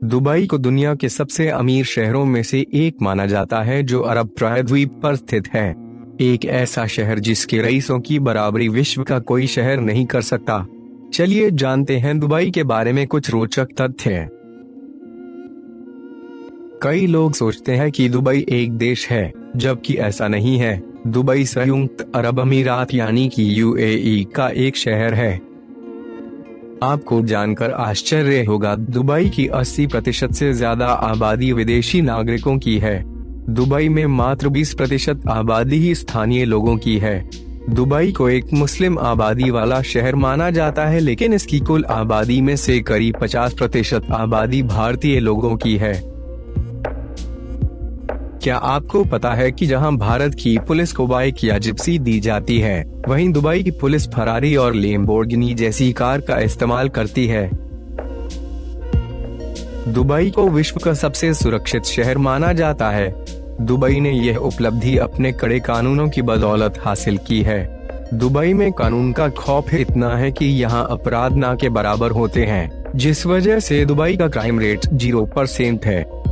Dubai को दुनिया के सबसे अमीर शहरों में से एक माना जाता है, जो अरब प्रायद्वीप पर स्थित है। एक ऐसा शहर जिसके रईसों की बराबरी विश्व का कोई शहर नहीं कर सकता। चलिए जानते हैं दुबई के बारे में कुछ रोचक तथ्य। कई लोग सोचते हैं कि दुबई एक देश है, जबकि ऐसा नहीं है। दुबई संयुक्त अरब अमीरात यानी कि यूएई का एक शहर है। आपको जानकर आश्चर्य होगा, दुबई की 80% से ज्यादा आबादी विदेशी नागरिकों की है। दुबई में मात्र 20% आबादी ही स्थानीय लोगों की है। दुबई को एक मुस्लिम आबादी वाला शहर माना जाता है, लेकिन इसकी कुल आबादी में से करीब 50% आबादी भारतीय लोगों की है। क्या आपको पता है कि जहां भारत की पुलिस को बाइक या जिप्सी दी जाती है, वहीं दुबई की पुलिस फरारी और लैम्बोर्गिनी जैसी कार का इस्तेमाल करती है। दुबई को विश्व का सबसे सुरक्षित शहर माना जाता है। दुबई ने यह उपलब्धि अपने कड़े कानूनों की बदौलत हासिल की है। दुबई में कानून का खौफ इतना है कि यहाँ अपराध ना के बराबर होते हैं, जिस वजह से दुबई का क्राइम रेट 0% है।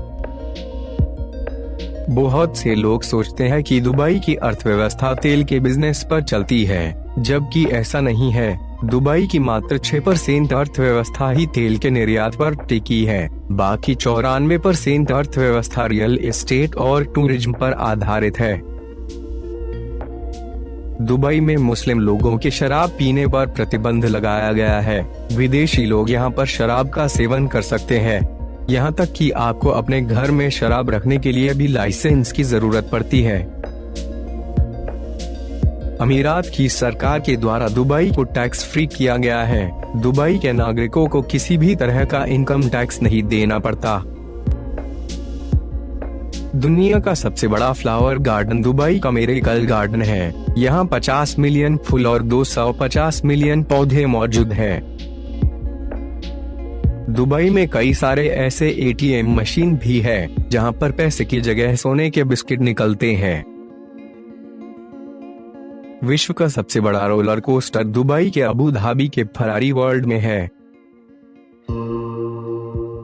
बहुत से लोग सोचते हैं कि दुबई की अर्थव्यवस्था तेल के बिजनेस पर चलती है, जबकि ऐसा नहीं है। दुबई की मात्र 6% अर्थव्यवस्था ही तेल के निर्यात पर टिकी है। बाकी 94% अर्थव्यवस्था रियल एस्टेट और टूरिज्म पर आधारित है। दुबई में मुस्लिम लोगों के शराब पीने पर प्रतिबंध लगाया गया है। विदेशी लोग यहाँ पर शराब का सेवन कर सकते हैं। यहाँ तक कि आपको अपने घर में शराब रखने के लिए भी लाइसेंस की जरूरत पड़ती है। अमीरात की सरकार के द्वारा दुबई को टैक्स फ्री किया गया है। दुबई के नागरिकों को किसी भी तरह का इनकम टैक्स नहीं देना पड़ता। दुनिया का सबसे बड़ा फ्लावर गार्डन दुबई का मिरेकल गार्डन है। यहाँ 50 मिलियन फूल और 250 मिलियन पौधे मौजूद हैं। दुबई में कई सारे ऐसे एटीएम मशीन भी है, जहां पर पैसे की जगह सोने के बिस्किट निकलते हैं। विश्व का सबसे बड़ा रोलर कोस्टर दुबई के अबू धाबी के फरारी वर्ल्ड में है।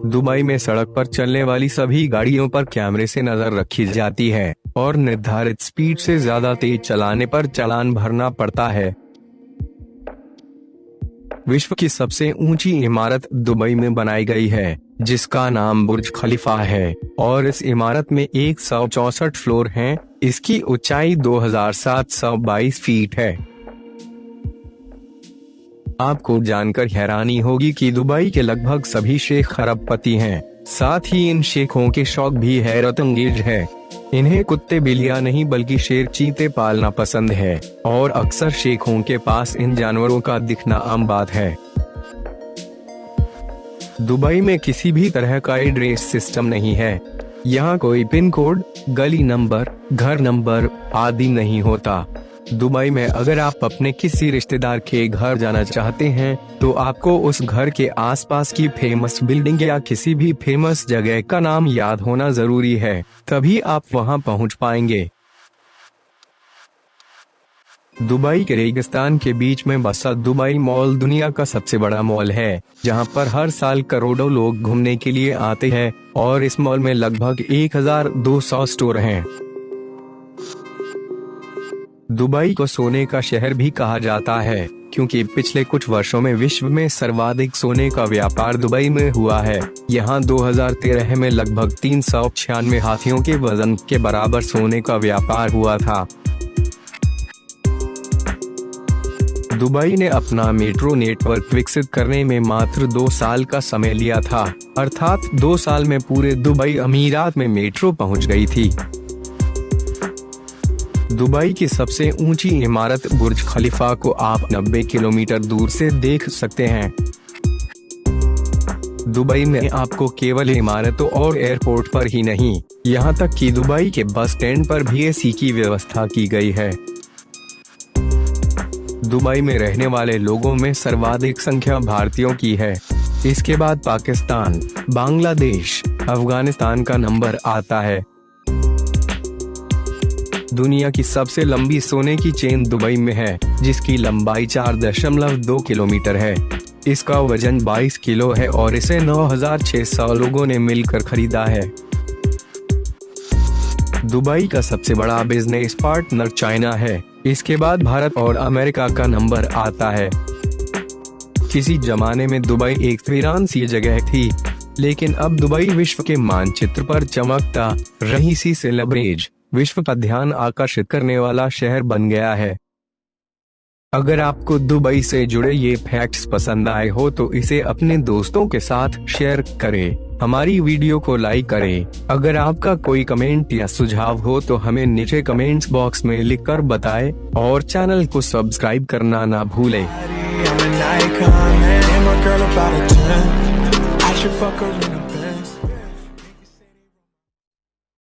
दुबई में सड़क पर चलने वाली सभी गाड़ियों पर कैमरे से नजर रखी जाती है और निर्धारित स्पीड से ज्यादा तेज चलाने पर चालान भरना पड़ता है। विश्व की सबसे ऊंची इमारत दुबई में बनाई गई है, जिसका नाम बुर्ज खलीफा है और इस इमारत में 164 फ्लोर हैं। इसकी ऊंचाई 2722 फीट है। आपको जानकर हैरानी होगी कि दुबई के लगभग सभी शेख खरबपति हैं। साथ ही इन शेखों के शौक भी हैरतअंगेज है। इन्हें कुत्ते बिल्लियां नहीं बल्कि शेर चीते पालना पसंद है और अक्सर शेखों के पास इन जानवरों का दिखना आम बात है। दुबई में किसी भी तरह का एड्रेस सिस्टम नहीं है। यहाँ कोई पिन कोड, गली नंबर, घर नंबर आदि नहीं होता। दुबई में अगर आप अपने किसी रिश्तेदार के घर जाना चाहते हैं, तो आपको उस घर के आसपास की फेमस बिल्डिंग या किसी भी फेमस जगह का नाम याद होना जरूरी है, तभी आप वहां पहुंच पाएंगे। दुबई के रेगिस्तान के बीच में बसा दुबई मॉल दुनिया का सबसे बड़ा मॉल है, जहां पर हर साल करोड़ों लोग घूमने के लिए आते हैं और इस मॉल में लगभग 1200 स्टोर हैं। दुबई को सोने का शहर भी कहा जाता है, क्योंकि पिछले कुछ वर्षों में विश्व में सर्वाधिक सोने का व्यापार दुबई में हुआ है। यहाँ 2013 में लगभग 396 हाथियों के वजन के बराबर सोने का व्यापार हुआ था। दुबई ने अपना मेट्रो नेटवर्क विकसित करने में मात्र 2 साल का समय लिया था, अर्थात 2 साल में पूरे दुबई अमीरात में मेट्रो पहुंच गई थी। दुबई की सबसे ऊंची इमारत बुर्ज खलीफा को आप 90 किलोमीटर दूर से देख सकते हैं। दुबई में आपको केवल इमारतों और एयरपोर्ट पर ही नहीं, यहाँ तक कि दुबई के बस स्टैंड पर भी एसी की व्यवस्था की गई है। दुबई में रहने वाले लोगों में सर्वाधिक संख्या भारतीयों की है। इसके बाद पाकिस्तान, बांग्लादेश, अफगानिस्तान का नंबर आता है। दुनिया की सबसे लंबी सोने की चेन दुबई में है, जिसकी लंबाई 4.2 किलोमीटर है। इसका वजन 22 किलो है और इसे 9,600 लोगों ने मिलकर खरीदा है। दुबई का सबसे बड़ा बिजनेस पार्टनर चाइना है, इसके बाद भारत और अमेरिका का नंबर आता है। किसी जमाने में दुबई एक वीरान सी जगह थी, लेकिन अब दुबई विश्व के मानचित्र पर चमकता रईसी सेलिब्रिटी विश्व का ध्यान आकर्षित करने वाला शहर बन गया है। अगर आपको दुबई से जुड़े ये फैक्ट्स पसंद आए हो तो इसे अपने दोस्तों के साथ शेयर करें। हमारी वीडियो को लाइक करें। अगर आपका कोई कमेंट या सुझाव हो तो हमें नीचे कमेंट्स बॉक्स में लिखकर बताएं और चैनल को सब्सक्राइब करना ना भूलें।